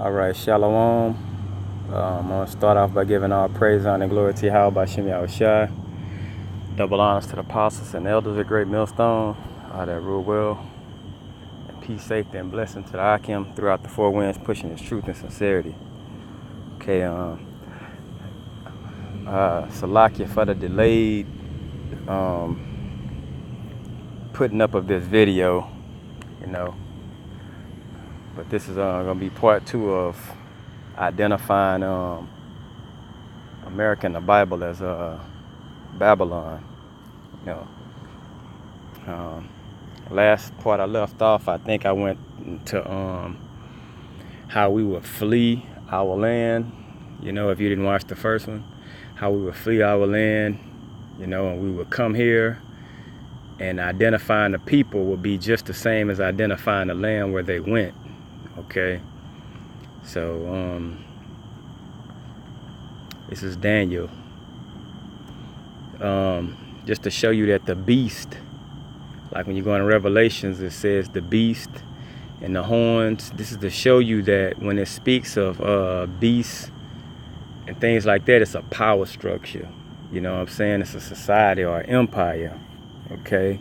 All right, Shalom. I'm going to start off by giving all praise, honor, and glory to Yahweh Shem Yahushai. Double honors to the apostles and elders of Great Millstone, all that rule well. And peace, safety, and blessing to the Akim throughout the four winds, pushing his truth and sincerity. Okay, Salakia for the delayed putting up of this video, but this is going to be part 2 of identifying America in the Bible as Babylon. Last part I left off, I think I went to how we would flee our land. If you didn't watch the first one, how we would flee our land, and we would come here, and identifying the people would be just the same as identifying the land where they went. Okay, so this is Daniel. Just to show you that the beast, like when you go in Revelations, it says the beast and the horns. This is to show you that when it speaks of beasts and things like that, it's a power structure. You know what I'm saying? It's a society or an empire. Okay.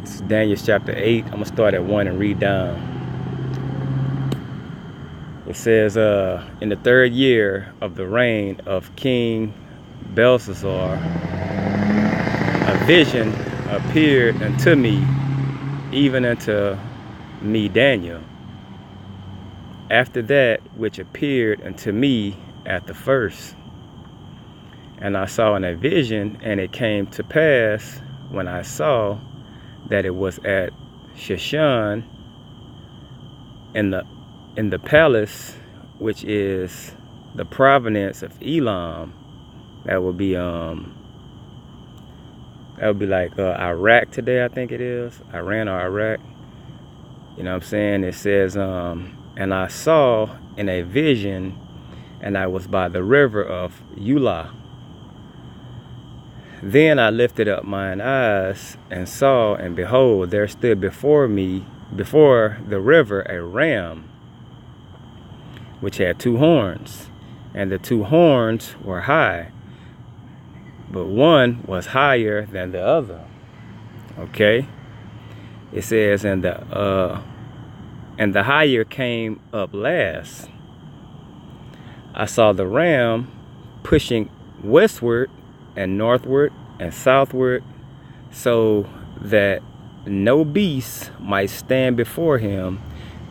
This is Daniel chapter 8. I'm gonna start at 1 and read down. It says, in the 3rd year of the reign of King Belshazzar, a vision appeared unto me, even unto me Daniel. After that which appeared unto me at the first. And I saw in a vision, and it came to pass when I saw that it was at Shushan in the palace, which is the province of Elam. That would be like Iraq today, I think it is. Iran or Iraq. You know what I'm saying? It says, and I saw in a vision, and I was by the river of Eula. Then I lifted up mine eyes and saw, and behold, there stood before me, before the river, a ram, which had 2 horns, and the 2 horns were high, but one was higher than the other. Okay, it says, and the higher came up last. I saw the ram pushing westward and northward and southward, so that no beast might stand before him,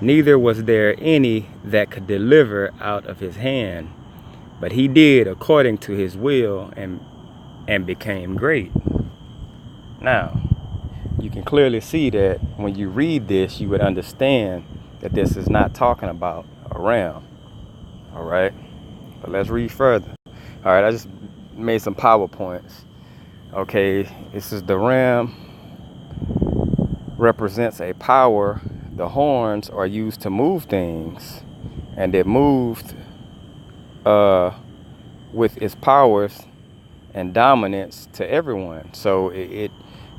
neither was there any that could deliver out of his hand. But he did according to his will, and became great. Now, you can clearly see that when you read this, you would understand that this is not talking about a ram. All right, but let's read further. All right, I just made some PowerPoints. Okay, this is the ram represents a power. The horns are used to move things, and it moved with its powers and dominance to everyone. So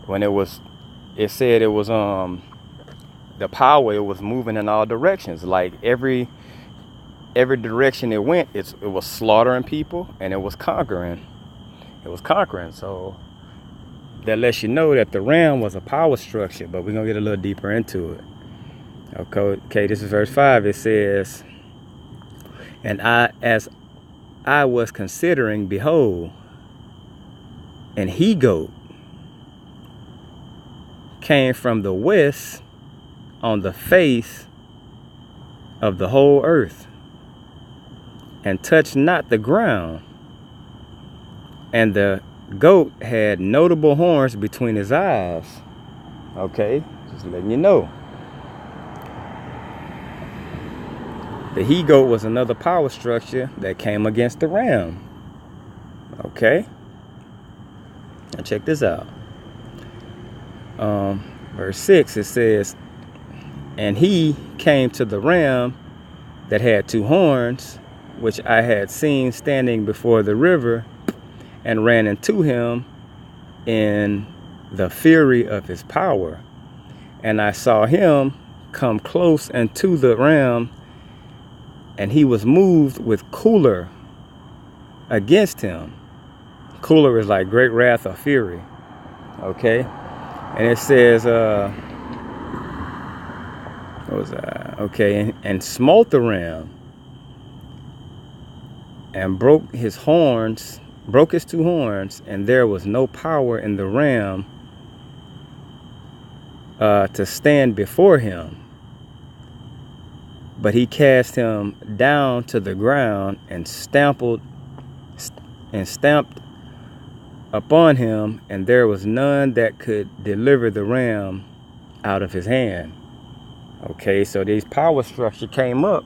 when it said it was the power, it was moving in all directions. Like every direction it went, it was slaughtering people, and it was conquering. So that lets you know that the ram was a power structure, but we're gonna get a little deeper into it. Okay, this is verse 5. It says, and as I was considering, behold, an he-goat came from the west on the face of the whole earth, and touched not the ground. And the goat had notable horns between his eyes. Okay, just letting you know. The he-goat was another power structure that came against the ram. Okay, now check this out. Verse 6, it says, and he came to the ram that had 2 horns, which I had seen standing before the river, and ran into him in the fury of his power. And I saw him come close unto the ram, and he was moved with choler against him. Choler is like great wrath or fury. Okay. And it says, what was that? Okay. And smote the ram and broke his two horns, and there was no power in the ram to stand before him. But he cast him down to the ground and stamped upon him, and there was none that could deliver the ram out of his hand. Okay, so these power structure came up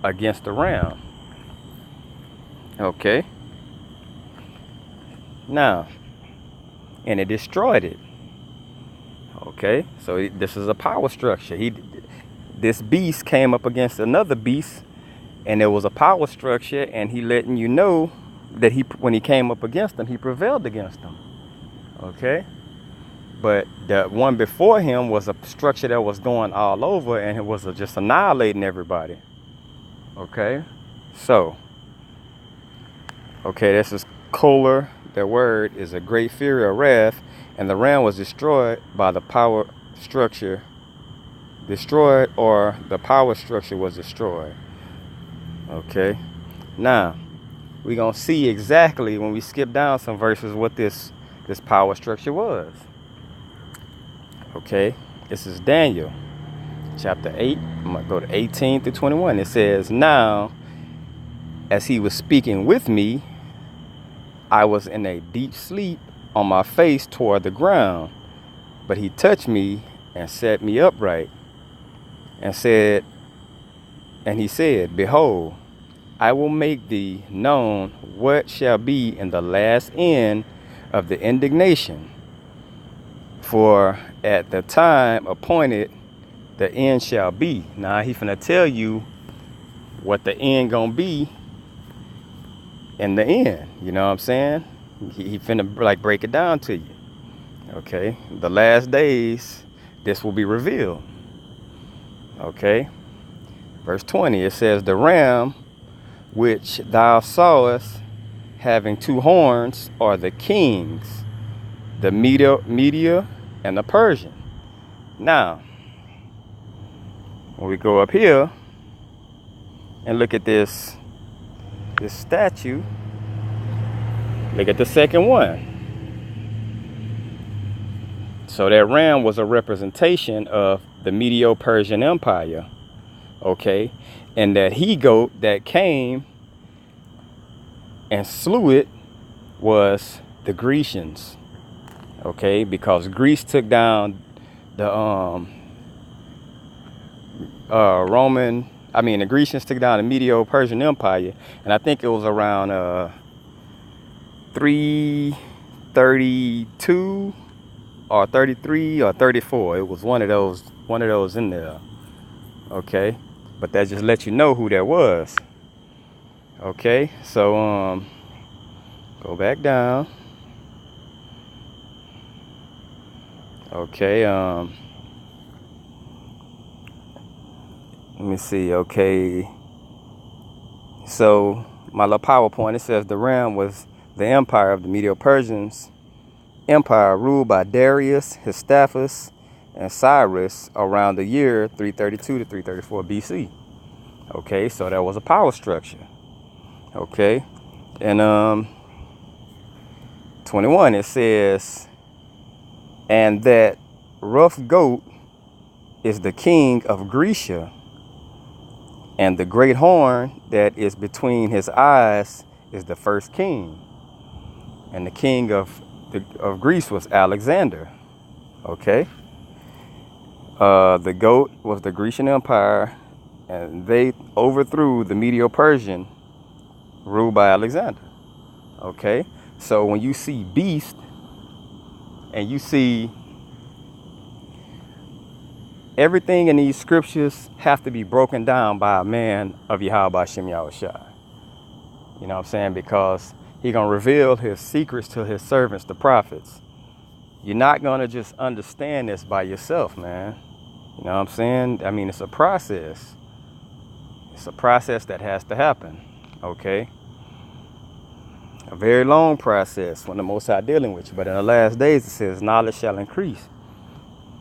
against the ram. Okay. Now, and it destroyed it. Okay, so this is a power structure. This beast came up against another beast, and there was a power structure, and he letting you know that when he came up against them, he prevailed against them. Okay, but the one before him was a structure that was going all over, and it was just annihilating everybody. Okay, so this is choler. The word is a great fury or wrath, and the ram was destroyed by the power structure. Destroyed, or the power structure was destroyed. Okay, now we're gonna see exactly when we skip down some verses what this power structure was. Okay, this is Daniel chapter 8. I'm gonna go to 18 through 21. It says, now as he was speaking with me, I was in a deep sleep on my face toward the ground, but he touched me and set me upright, and he said, behold, I will make thee known what shall be in the last end of the indignation. For at the time appointed, the end shall be. Now he finna tell you what the end gonna be in the end. You know what I'm saying? He finna like break it down to you. Okay, the last days, this will be revealed. Okay, verse 20, it says, the ram which thou sawest having two horns are the kings, the Media and the Persian. Now, when we go up here and look at this statue, look at the second one. So that ram was a representation of the Medo-Persian Empire. Okay, and that he-goat that came and slew it was the Grecians. Okay, because Greece took down the the Grecians took down the Medo-Persian Empire, and I think it was around 332 or 33 or 34. It was one of those in there. Okay, but that just lets you know who that was. Okay, so go back down. Okay, let me see. Okay, so my little PowerPoint, it says the ram was the empire of the Medo-Persians Empire, ruled by Darius, Hystaphyus, and Cyrus around the year 332 to 334 BC. Okay, so that was a power structure. Okay, and 21, it says, and that rough goat is the king of Grecia, and the great horn that is between his eyes is the first king. And the king of Greece was Alexander. Okay. The goat was the Grecian Empire, and they overthrew the Medo-Persian, ruled by Alexander. Okay. So when you see beast, and you see everything in these scriptures have to be broken down by a man of Yahweh Shem Yahushua. You know what I'm saying? Because he's going to reveal his secrets to his servants, the prophets. You're not going to just understand this by yourself, man. You know what I'm saying? I mean, it's a process. It's a process that has to happen, okay? A very long process when the Most High dealing with you. But in the last days, it says knowledge shall increase.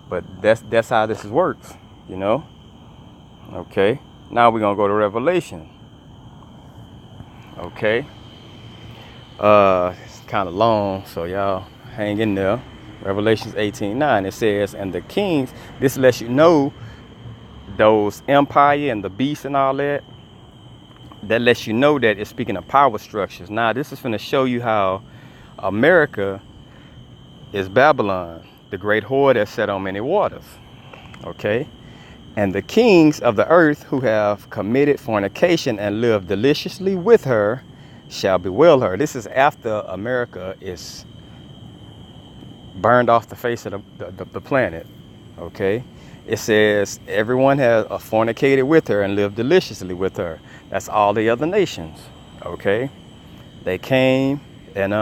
But that's how this works, you know? Okay. Now we're going to go to Revelation. Okay. It's kind of long, so y'all hang in there. Revelations 18:9, it says, and the kings, this lets you know those empire and the beast and all that. That lets you know that it's speaking of power structures. Now, this is going to show you how America is Babylon, the great whore that sat on many waters. Okay. And the kings of the earth who have committed fornication and lived deliciously with her shall bewail her. This is after America is burned off the face of the planet. Okay. It says everyone has fornicated with her and lived deliciously with her. That's all the other nations. Okay. They came and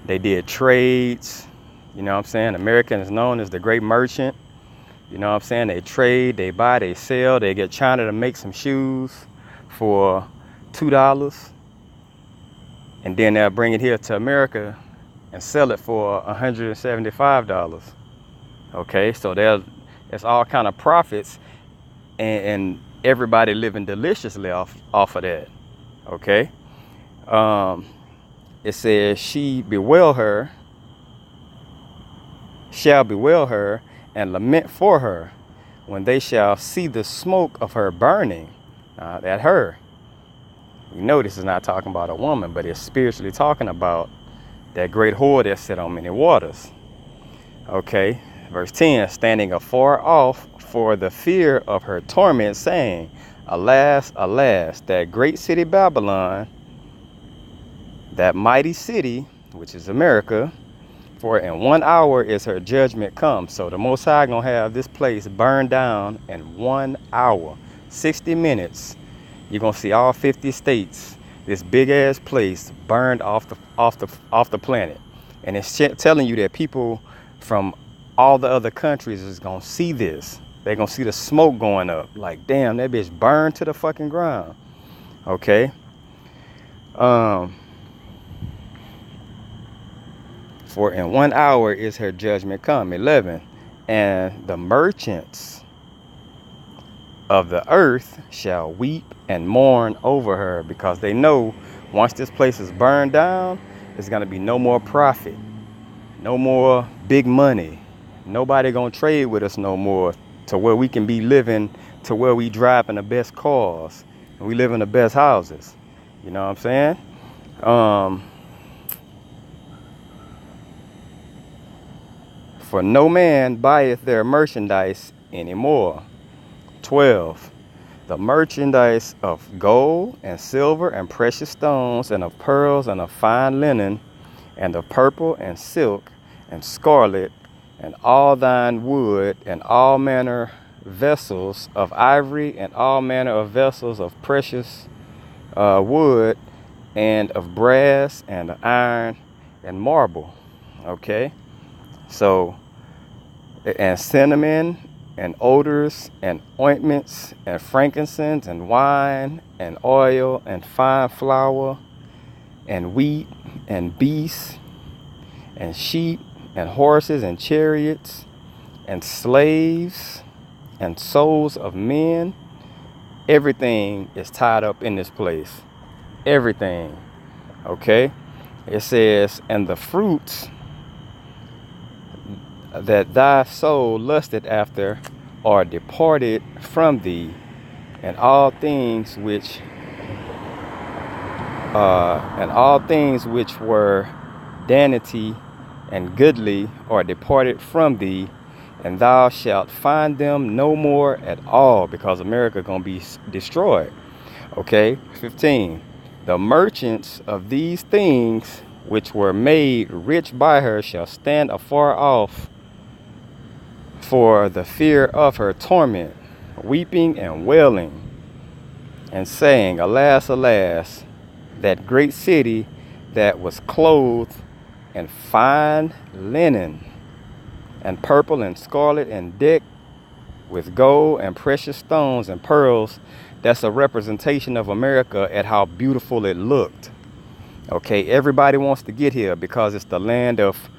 they did trades. You know what I'm saying? America is known as the great merchant. You know what I'm saying? They trade, they buy, they sell. They get China to make some shoes for $2. And then they'll bring it here to America and sell it for $175. Okay, so there's all kind of profits, and everybody living deliciously off of that. Okay. It says shall bewail her and lament for her when they shall see the smoke of her burning. At her. You know this is not talking about a woman, but it's spiritually talking about that great whore that sat on many waters. Okay. Verse 10, standing afar off for the fear of her torment, saying, alas, alas, that great city Babylon, that mighty city, which is America, for in 1 hour is her judgment come. So the Most High gonna have this place burned down in 1 hour, 60 minutes. You're gonna see all 50 states, this big ass place burned off the planet. And it's telling you that people from all the other countries is gonna see this. They're gonna see the smoke going up. Like, damn, that bitch burned to the fucking ground. Okay. For in 1 hour is her judgment come. 11. And the merchants of the earth shall weep and mourn over her, because they know once this place is burned down, there's gonna be no more profit, no more big money. Nobody gonna trade with us no more, to where we can be living, to where we drive in the best cars and we live in the best houses. You know what I'm saying? For no man buyeth their merchandise anymore. 12. The merchandise of gold and silver and precious stones and of pearls and of fine linen and of purple and silk and scarlet and all thine wood and all manner vessels of ivory and all manner of vessels of precious wood and of brass and of iron and marble. Okay. So, and cinnamon and odors and ointments and frankincense and wine and oil and fine flour and wheat and beasts and sheep and horses and chariots and slaves and souls of men. Everything is tied up in this place. Everything. Okay. It says, and the fruits that thy soul lusted after are departed from thee, and all things which were vanity and goodly are departed from thee, and thou shalt find them no more at all, because America gonna be destroyed. Okay. 15. The merchants of these things which were made rich by her shall stand afar off for the fear of her torment, weeping and wailing, and saying, alas, alas, that great city that was clothed in fine linen and purple and scarlet and decked with gold and precious stones and pearls. That's a representation of America at how beautiful it looked. Okay, everybody wants to get here because it's the land of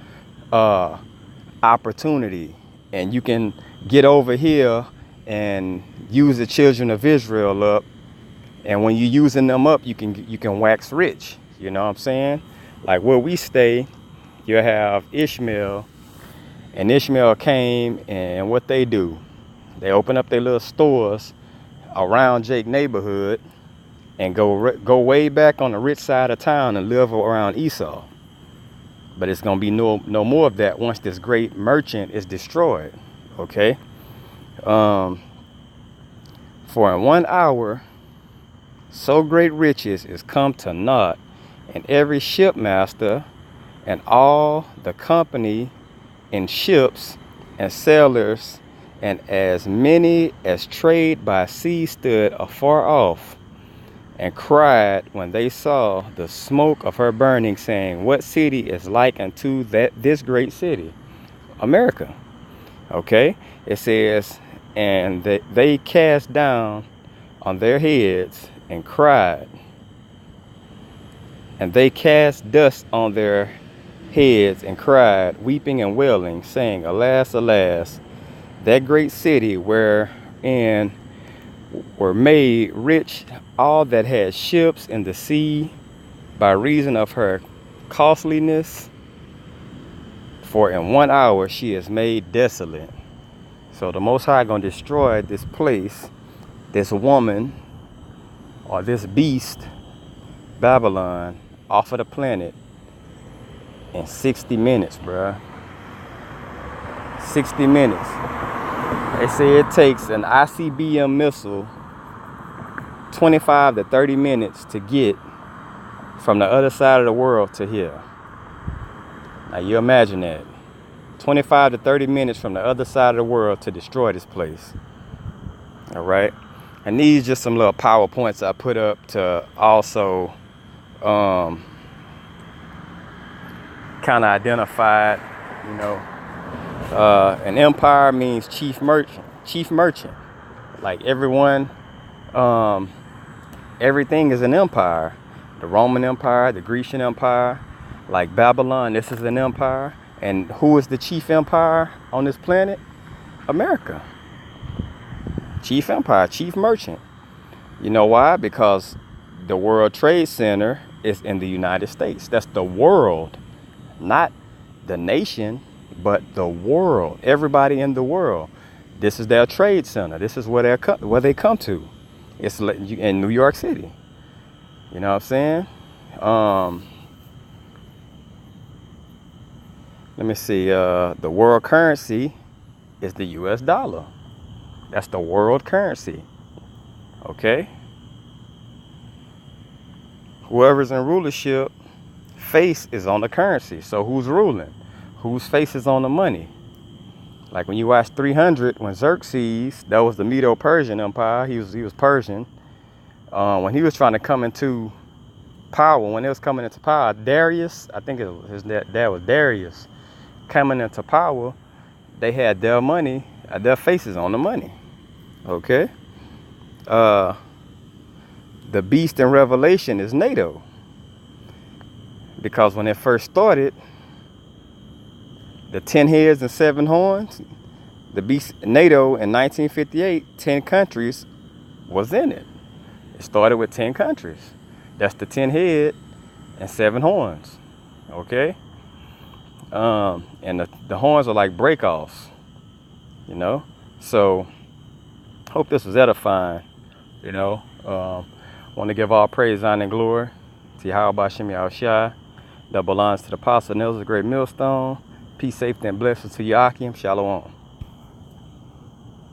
opportunity, and you can get over here and use the children of Israel up, and when you're using them up, you can wax rich. You know what I'm saying? Like where we stay, you have Ishmael, and Ishmael came, and what they do, they open up their little stores around Jake neighborhood and go way back on the rich side of town and live around Esau. But it's gonna be no more of that once this great merchant is destroyed. Okay. For in 1 hour, so great riches is come to naught, and every shipmaster and all the company in ships and sailors, and as many as trade by sea stood afar off, and cried when they saw the smoke of her burning, saying, what city is like unto this great city? America. Okay. It says, and they cast down on their heads and cried, and they cast dust on their heads and cried, weeping and wailing, saying, alas, alas, that great city wherein were made rich all that had ships in the sea by reason of her costliness, for in 1 hour she is made desolate. So the Most High gonna destroy this place, this woman, or this beast, Babylon, off of the planet in 60 minutes, bruh. 60 minutes. They say it takes an ICBM missile 25 to 30 minutes to get from the other side of the world to here. Now you imagine that. 25 to 30 minutes from the other side of the world to destroy this place. All right. And these just some little PowerPoints I put up to also kind of identify it, you know. An empire means chief merchant. Like everyone, everything is an empire. The Roman Empire, the Grecian Empire, like Babylon, this is an empire. And who is the chief empire on this planet? America. Chief empire, chief merchant. You know why? Because the World Trade Center is in the United States. That's the world, not the nation, but the world. Everybody in the world. This is their trade center. This is where they come to. It's in New York City. You know what I'm saying? Let me see. The world currency is the US dollar. That's the world currency. Okay? Whoever's in rulership, face is on the currency. So who's ruling? Whose face is on the money? Like when you watch 300, when Xerxes, that was the Medo-Persian Empire. He was Persian. When he was trying to come into power, when it was coming into power, Darius, I think his dad was Darius, coming into power, they had their money, their faces on the money. Okay? The beast in Revelation is NATO. Because when it first started, the 10 heads and 7 horns, the beast, NATO in 1958, 10 countries was in it. It started with 10 countries. That's the 10 head and 7 horns. Okay? And the horns are like break-offs, you know? So, hope this was edifying, you know? Want to give all praise, honor, and glory to Yahweh Hashem Yahushua that belongs to the Apostle Nils, the great millstone. Peace, safety, and blessings to Yakim. Shalom.